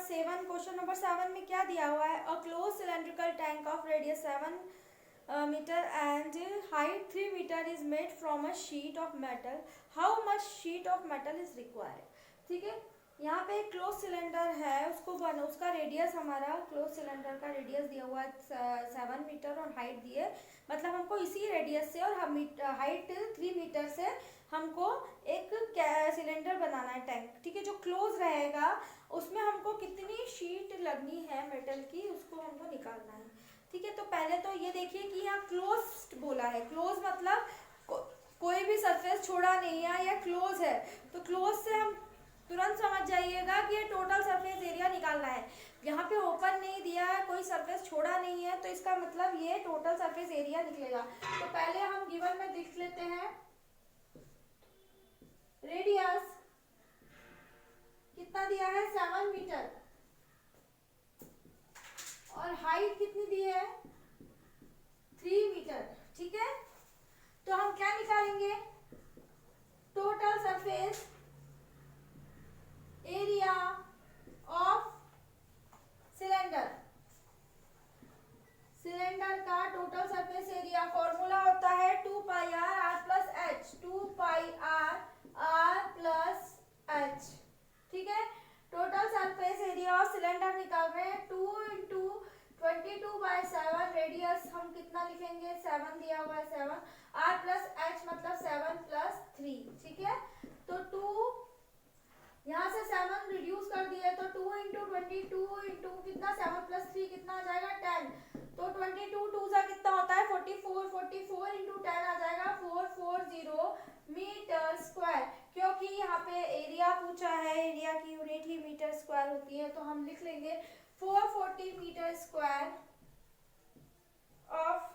7, question number 7 में क्या दिया हुआ है? A close cylindrical tank of radius 7 metre and height 3 metre is made from a sheet of metal, how much sheet of metal is required. ठीक है, यहाँ पे एक क्लोज सिलेंडर है, उसका रेडियस, हमारा क्लोज सिलेंडर का रेडियस दिया हुआ है 7 मीटर और हाइट दी है, मतलब हमको इसी रेडियस से और हाइट 3 मीटर से हमको एक सिलेंडर बनाना है, टैंक। ठीक है, जो क्लोज रहेगा उसमें हमको कितनी शीट लगनी है मेटल की, उसको हमको निकालना है। ठीक है, तो पहले तो ये देखिए कि यहाँ क्लोज बोला है, क्लोज मतलब कोई भी सरफेस छोड़ा नहीं है या क्लोज है, तो क्लोज से हम तुरंत समझ जाइएगा कि ये टोटल सरफेस एरिया निकालना है। यहाँ पे ओपन नहीं दिया है, कोई सरफेस छोड़ा नहीं है, तो इसका मतलब ये टोटल सरफेस एरिया निकलेगा। तो पहले हम गिवन में लिख लेते हैं रेडियस कितना दिया है 7 मीटर और हाइट कितनी दी है 3 मीटर। ठीक है, तो हम क्या निकालेंगे? Total surface area of cylinder. Cylinder का टोटल सरफेस एरिया फॉर्मूला होता है 2 pi r r plus h, 2 pi r r plus h. ठीक है, total surface area of cylinder निकाल रहे हैं 2 इंटू 22/7, रेडियस हम कितना लिखेंगे 7 दिया हुआ है 7, आर प्लस एच मतलब 7 प्लस 3। ठीक है, तो 2 यहाँ से 7 रिड्यूस कर दिए तो 2 इंटू 22 इंटू कितना 7 प्लस 3 कितना आ जाएगा 10, तो 22 2 सा कितना होता है 44, 44 इंटू 10 आ जाएगा 440 मीटर स्क्वायर। क्योंकि यहाँ पे एरिया पूछा है, एरिया की यूनिट ही मीटर स्क्वायर होती है, तो हम लिख लेंगे 440 metre square of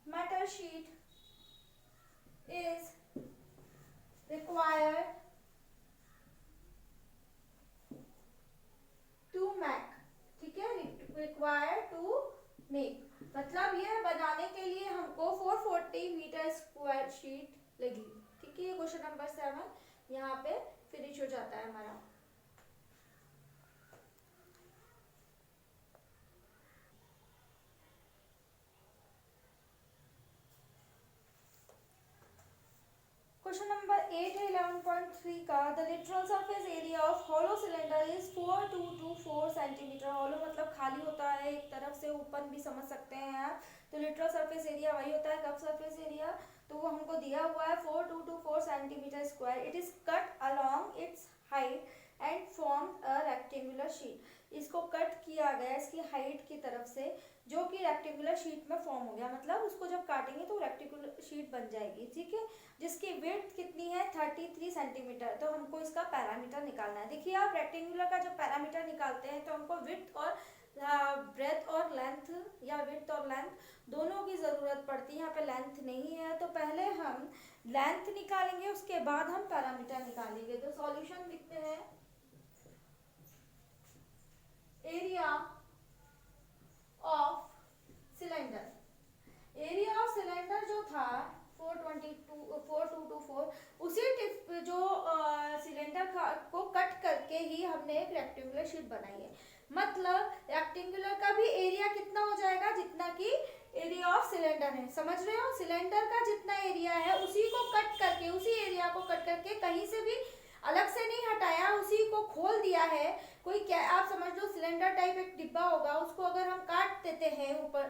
metal sheet is required to make। ठीक है, required to make मतलब ये बनाने के लिए हमको 440 मीटर स्क्वायर शीट लगी। ठीक है, ये क्वेश्चन नंबर 7 यहाँ पे फिनिश हो जाता है हमारा। क्वेश्चन नंबर 8 है 11.3 का। The literal surface area of hollow cylinder is 4224 centimetre. Hollow मतलब खाली होता है, एक तरफ से ओपन भी समझ सकते हैं आप, तो लिटरल सरफेस एरिया वही होता है कप सरफेस एरिया, तो वो हमको दिया हुआ है 4224 centimetre square. It is cut along it's height and form a rectangular sheet. इसको कट किया गया इसकी हाइट की तरफ से, जो कि रेक्टेंगुलर शीट में फॉर्म हो गया, मतलब उसको जब काटेंगे तो रेक्टेंगुलर शीट बन जाएगी। ठीक है, जिसकी विड्थ कितनी है 33 सेंटीमीटर। तो हमको इसका पैरामीटर निकालना है। देखिए, आप रेक्टेंगुलर का जब पैरामीटर निकालते हैं तो हमको विड्थ और ब्रेथ और लेंथ या विड्थ और लेंथ दोनों की जरूरत पड़ती है। यहाँ पे लेंथ नहीं है, तो पहले हम लेंथ निकालेंगे, उसके बाद हम पैरामीटर निकालेंगे। तो सॉल्यूशन लिखते हैं area of cylinder. Area of cylinder जो था 4224, उसी टिप जो सिलेंडर को कट करके ही हमने एक रेक्टेंगुलर शीट बनाई है। मतलब रेक्टेंगुलर का भी एरिया कितना हो जाएगा जितना कि एरिया ऑफ सिलेंडर है। समझ रहे हो, सिलेंडर का जितना एरिया है उसी को कट करके, उसी एरिया को कट करके कहीं से भी अलग से नहीं हटाया, उसी को खोल दिया है। कोई क्या आप समझ लो, सिलेंडर टाइप एक डिब्बा होगा, उसको अगर हम काट देते हैं ऊपर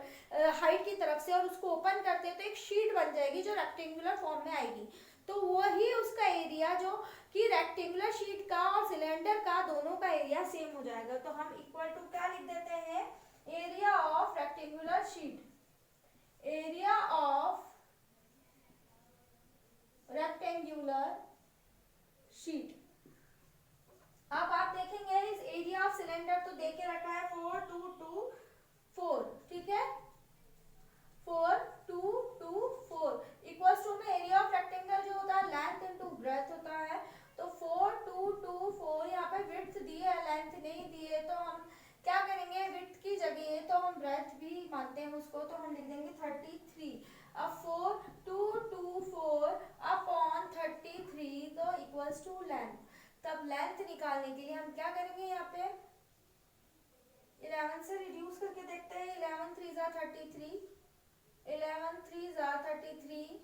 हाइट की तरफ से और उसको ओपन करते हैं तो एक शीट बन जाएगी जो रेक्टेंगुलर फॉर्म में आएगी। तो वही उसका एरिया जो कि रेक्टेंगुलर शीट का और सिलेंडर का दोनों का एरिया सेम हो जाएगा। तो हम इक्वल टू क्या लिख देते हैं, area of rectangular sheet, area of rectangular sheet. अब आप देखेंगे इस एरिया ऑफ सिलेंडर तो दे के रखा है 4224। ठीक है, 4224 इक्वल्स टू में एरिया ऑफ रेक्टेंगल जो होता है लेंथ इनटू ब्रेथ होता है। तो 4224 यहाँ पे विड्थ दी है, लेंथ नहीं दी है, तो हम क्या करेंगे, विड्थ की जगह तो हम ब्रेथ भी मानते हैं उसको, तो हम लिख देंगे 33। अब 4224 अपॉन 33 तो इक्वल्स टू लेंथ। तब लेंथ निकालने के लिए हम क्या करेंगे, यहाँ पे 11 से रिड्यूस करके देखते हैं। 11 3 जा 33, 11 3 जा 33,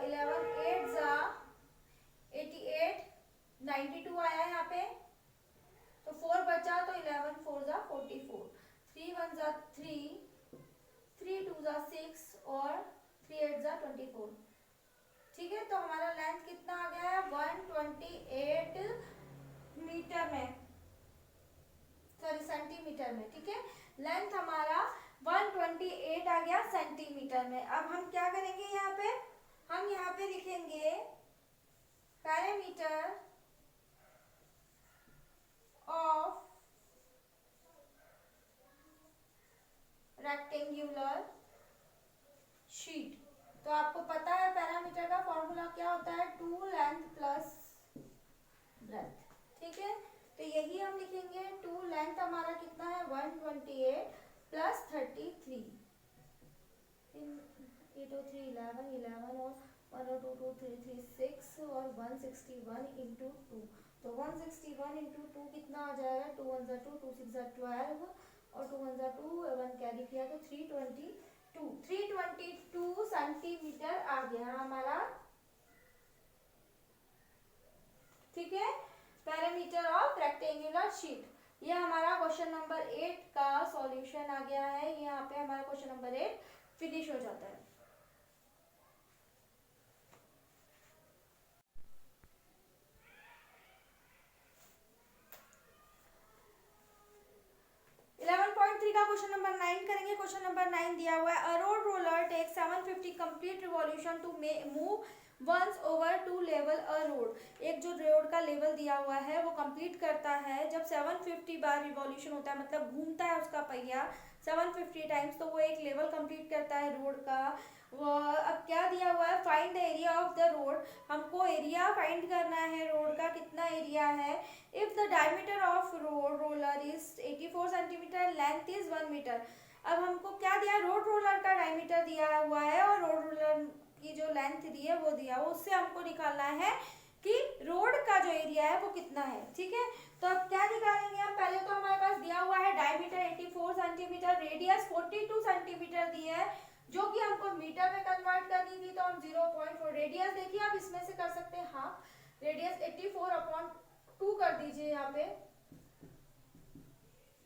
11 8 जा 88, 92 आया यहाँ पे, तो 4 बचा, तो 11 4 जा 44, 3 1 जा 3, 3 2 जा 6 और 3 8 जा 24। ठीक है, तो हमारा लेंथ कितना आ गया है 128 मीटर में, सॉरी सेंटीमीटर में। ठीक है, लेंथ हमारा 128 आ गया सेंटीमीटर में। अब हम क्या करेंगे, यहाँ पे हम यहाँ पे लिखेंगे पैरामीटर ऑफ रेक्टेंगुलर शीट। तो आपको पता है पैरामीटर का फॉर्मूला क्या होता है, 2 लेंथ प्लस ब्रेथ। ठीक है, तो यही हम लिखेंगे। 2 लेंथ हमारा कितना है 128 प्लस 33, 8 और 3 11, 11 और 1 और 2 2 3 3 6 और 161 इंटू 2। तो 161 इंटू 2 कितना आ जाएगा, 2 1 जा 2, 2 6 जा 12 और 2 1 जा 2, 1 कैरी किया तो 322 सेंटीमीटर आ गया हमारा। ठीक है, पैरामीटर ऑफ रेक्टेंगुलर शीट। ये हमारा क्वेश्चन नंबर 8 का सॉल्यूशन आ गया है। यहाँ पे हमारा क्वेश्चन नंबर 8 फिनिश हो जाता है। क्वेश्चन नंबर 9 करेंगे। क्वेश्चन नंबर 9 दिया हुआ है, a road roller takes 750 complete revolution to move once over to level a road. एक जो रोड का लेवल दिया हुआ है वो कंप्लीट करता है जब 750 बार रिवॉल्यूशन होता है, मतलब घूमता है उसका पहिया 750 टाइम्स, तो वो एक लेवल कंप्लीट करता है रोड का। वो अब क्या दिया हुआ है, find the area of the road. हमको एरिया फाइंड करना है रोड का, कितना एरिया है। If the diameter of road roller is 84 centimetre, length is 1 metre. अब हमको क्या दिया, रोड रोलर का डायमीटर दिया हुआ है और रोड रोलर की जो लेंथ दी है वो दिया, उससे हमको निकालना है कि रोड का जो एरिया है वो कितना है। ठीक है, तो अब क्या निकालेंगे हम, पहले तो हमारे पास दिया हुआ है डायमीटर 84 सेंटीमीटर, रेडियस 42 सेंटीमीटर दी है, जो कि हमको मीटर में कन्वर्ट करनी थी। तो हम 0.4 रेडियस देखिए आप इसमें से कर सकते हैं हाफ, रेडियस 84/2 कर दीजिए यहाँ पे,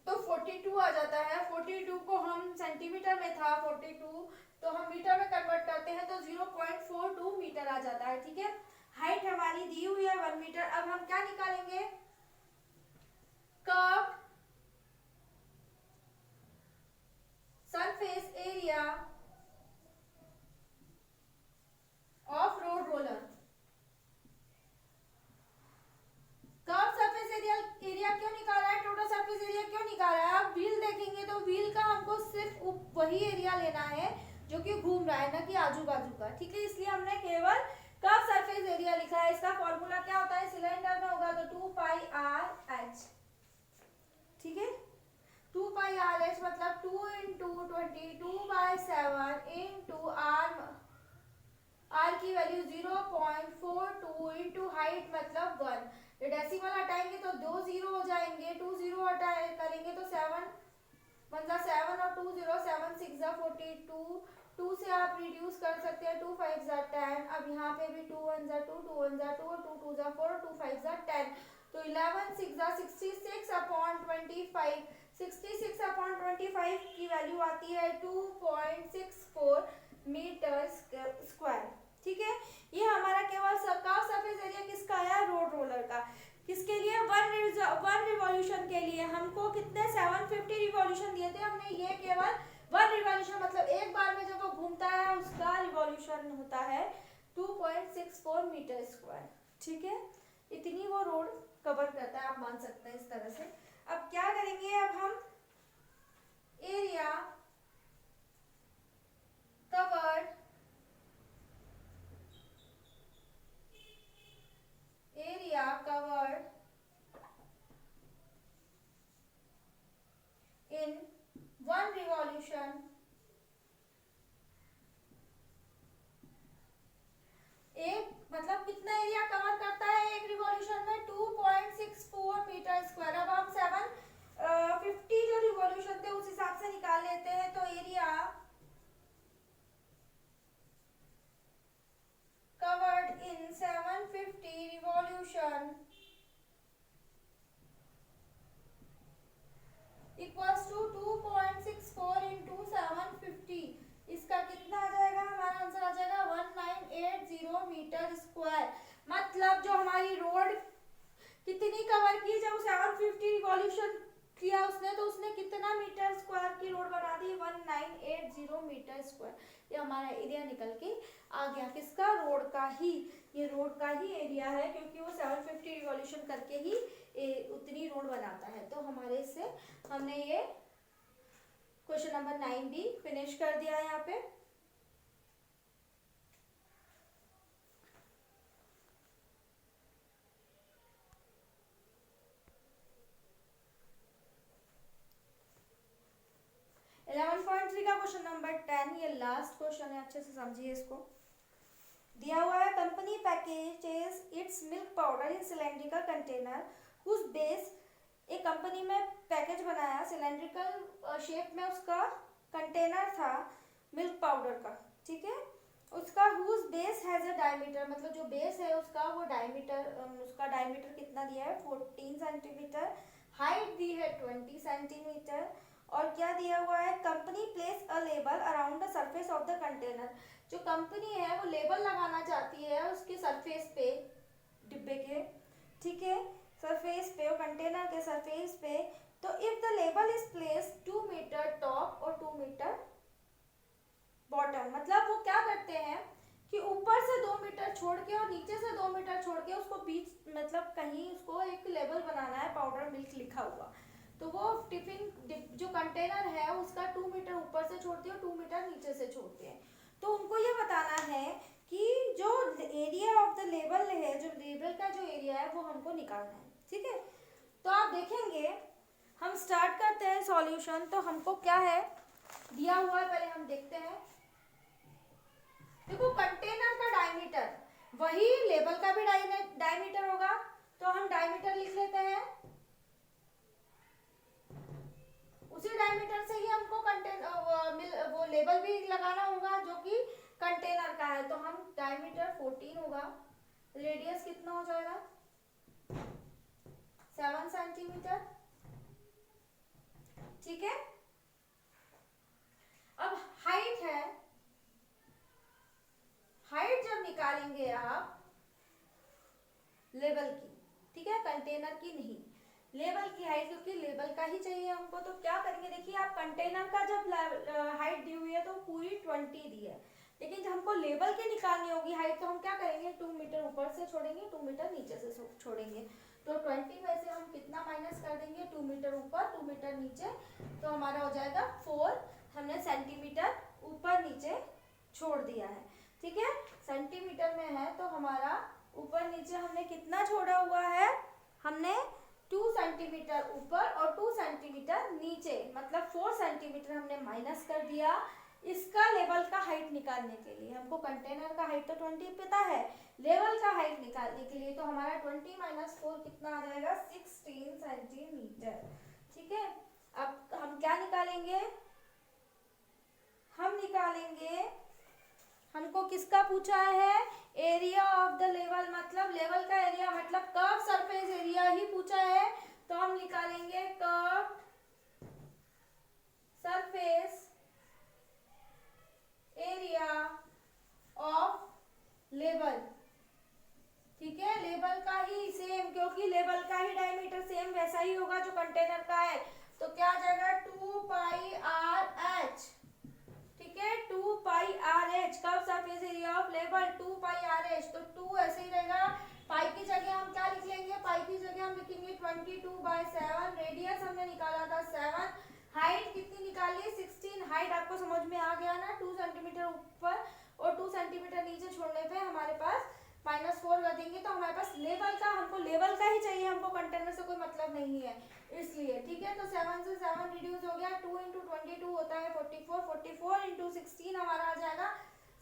तो 42 आ जाता है। 42 को हम सेंटीमीटर में था 42, तो हम मीटर में कन्वर्ट करते हैं तो 0.42 मीटर आ जाता है। ठीक है, हाइट हमारी दी हुई है 1 मीटर। अब हम क्या निकालेंगे, curve surface area of road roller. Curve surface area क्यों निकाला है, टोटल सरफेस एरिया क्यों निकाला है। आप व्हील देखेंगे तो व्हील का हमको सिर्फ वही एरिया लेना है जो कि घूम रहा है, ना कि आजू बाजू का। ठीक है, इसलिए हमने केवल कर्व सरफेस एरिया लिखा है। इसका फॉर्मूला क्या होता है, सिलेंडर में होगा तो 2πr/h। ठीक है, 2πr/h मतलब 2 × 22/7 इंटू r की वैल्यू 0.42 इंटू हाइट मतलब 1। डेसिमल हटाएंगे तो 2 0 हो जाएंगे, 2 0 हटाए करेंगे तो 7 1 जा 7 और 2 0 7 6 जा 42, 2 से आप रिड्यूस कर सकते हैं, 2 5 जा 10। अब यहाँ पे भी 2 1 जा 2, 2 1 जा 2 और 2 2 जा 4, 2 5 जा 10, तो 11 6 जा 66/25। 66/25 की वैल्यू आती है 2.64 मीटर स्क्वायर। ठीक है, ये हमारा केवल कर्व सरफेस एरिया किसका आया, रोड रोलर का। किसके लिए, वन रिवॉल्यूशन के लिए। हमको कितने 750 रिवॉल्यूशन दिए थे हमने, ये केवल 1 रिवॉल्यूशन मतलब एक बार में जब वो घूमता है उसका रिवॉल्यूशन होता है 2.64 मीटर स्क्वायर। ठीक है, इतनी वो रोड कवर करता है, आप मान सकते हैं इस तरह से। अब क्या करेंगे, अब हम एरिया कवर्ड in 1 रिवॉल्यूशन, एक मतलब कितना एरिया कवर करता है एक रिवॉल्यूशन में? 2.64 मीटर स्क्वायर। अब हम 750 जो रिवॉल्यूशन थे उस हिसाब से निकाल लेते हैं, तो area covered in 750 revolution equals to 2.64 into 750। इसका कितना आ जाएगा? हमारा आंसर आ जाएगा 1980 मीटर स्क्वायर। मतलब जो हमारी रोड कितनी कवर की, जब 750 रिवॉल्यूशन किया उसने, तो उसने कितना मीटर स्क्वायर की रोड बना दी? 1980 मीटर स्क्वायर। ये हमारा एरिया निकल के आ गया, किसका? रोड का ही। ये रोड का ही एरिया है, क्योंकि वो 750 रिवॉल्यूशन करके ही उतनी रोड बनाता है। तो हमारे से हमने ये क्वेश्चन नंबर 9 भी फिनिश कर दिया है यहाँ पे। का क्वेश्चन नंबर 10, ये लास्ट क्वेश्चन है, अच्छे से समझिए इसको। दिया हुआ है company packages its milk powder in cylindrical container whose base, एक कंपनी में पैकेज बनाया, सिलेंड्रिकल शेप में उसका कंटेनर था मिल्क पाउडर का, ठीक है। उसका whose base has a diameter, मतलब जो बेस है उसका वो डायमीटर, उसका डायमीटर कितना दिया है? 14 सेंटीमीटर। हाइट दी है 20 सेंटीमीटर। और क्या दिया हुआ है? Company place a label around the surface of the container, जो कंपनी है वो लेबल लगाना चाहती है उसके सरफेस पे, डिब्बे के, ठीक है, सरफेस पे, और कंटेनर के सरफेस पे। तो if the label is place 2 metre top और 2 मीटर बॉटम, मतलब वो क्या करते हैं कि ऊपर से 2 मीटर छोड़ के और नीचे से 2 मीटर छोड़ के उसको बीच, मतलब कहीं उसको एक लेबल बनाना है पाउडर मिल्क लिखा हुआ, तो वो टिफिन जो कंटेनर है उसका 2 मीटर ऊपर से छोड़ते हैं और 2 मीटर नीचे से छोड़ते हैं। तो उनको ये बताना है कि जो एरिया ऑफ द लेबल है, जो लेबल का जो एरिया है वो हमको निकालना है, ठीक है। तो आप देखेंगे, हम स्टार्ट करते हैं सॉल्यूशन। तो हमको क्या है दिया हुआ है, पहले हम देखते हैं। देखो कंटेनर का डायमीटर, वही लेबल का भी डायमीटर होगा, तो हम डायमीटर लिख लेते हैं। उसी डायमीटर से ही हमको वो लेबल भी लगाना होगा जो कि कंटेनर का है। तो हम डायमीटर 14 होगा, रेडियस कितना हो जाएगा? 7 सेंटीमीटर, ठीक है। अब हाइट है, हाइट जब निकालेंगे आप लेबल की, ठीक है, कंटेनर की नहीं, लेबल की हाइट, क्योंकि लेबल का ही चाहिए हमको। तो क्या करेंगे, देखिए आप कंटेनर का जब हाइट दी हुई है तो पूरी 20 दी है, लेकिन जब हमको लेबल की निकालनी होगी हाइट, तो हम क्या करेंगे? 2 मीटर ऊपर से छोड़ेंगे, 2 मीटर नीचे से छोड़ेंगे। तो 20 में से हम कितना माइनस कर देंगे? 2 मीटर ऊपर 2 मीटर नीचे, तो हमारा हो जाएगा 4। हमने सेंटीमीटर ऊपर नीचे छोड़ दिया है, ठीक है। सेंटीमीटर में है तो हमारा ऊपर नीचे हमने कितना छोड़ा हुआ है? हमने 2 सेंटीमीटर ऊपर और 2 सेंटीमीटर नीचे, मतलब 4 सेंटीमीटर हमने माइनस कर दिया इसका लेवल का हाइट निकालने के लिए। हमको कंटेनर का हाइट तो 20 पता है, लेवल का हाइट निकालने के लिए तो हमारा 20 माइनस 4 कितना आ जाएगा? 16 सेंटीमीटर, ठीक है। अब हम क्या निकालेंगे? हम निकालेंगे, हमको किसका पूछा है? एरिया ऑफ द लेवल, मतलब लेवल का एरिया, मतलब कर्व सरफेस एरिया ही पूछा है। तो हम निकालेंगे curve surface area of level, ठीक है। लेबल का ही सेम, क्योंकि लेबल का ही डायमीटर सेम वैसा ही होगा जो कंटेनर का है। तो क्या आ जाएगा? 2 पाई आर एच, ठीक है, 2 pi r h, curve surface area of label 2 pi r h. तो 2 ऐसे ही रहेगा, पाई की जगह हम क्या लिख लेंगे? पाई की जगह हम लिखेंगे 22/7। रेडियस हमने निकाला था 7। हाइट कितनी निकाली? 16। हाइट आपको समझ में आ गया ना? 2 सेंटीमीटर ऊपर और 2 सेंटीमीटर नीचे छोड़ने पे हमारे पास -4 कर देंगे तो हमारे पास लेवल का, हमको लेवल का ही चाहिए, हमको कंटेनर से कोई मतलब नहीं है इसलिए, ठीक है। तो 7 से 7 रिड्यूस हो गया, 2 इंटू 22 होता है 44, 44 इंटू 16 हमारा आ जाएगा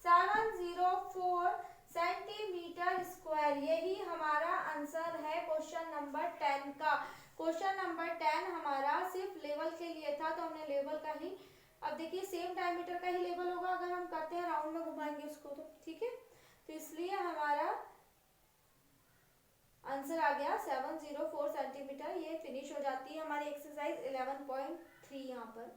704 सेंटीमीटर स्क्वायर। यही हमारा आंसर है क्वेश्चन नंबर 10 का। क्वेश्चन नंबर 10 हमारा सिर्फ लेवल के लिए था, तो हमने लेवल का ही, अब देखिए सेम डायमीटर का ही लेवल होगा अगर हम करते हैं राउंड में घुमाएंगे उसको तो, ठीक है। तो इसलिए हमारा आंसर आ गया 704 सेंटीमीटर। ये फिनिश हो जाती है हमारी एक्सरसाइज 11.3 यहाँ पर।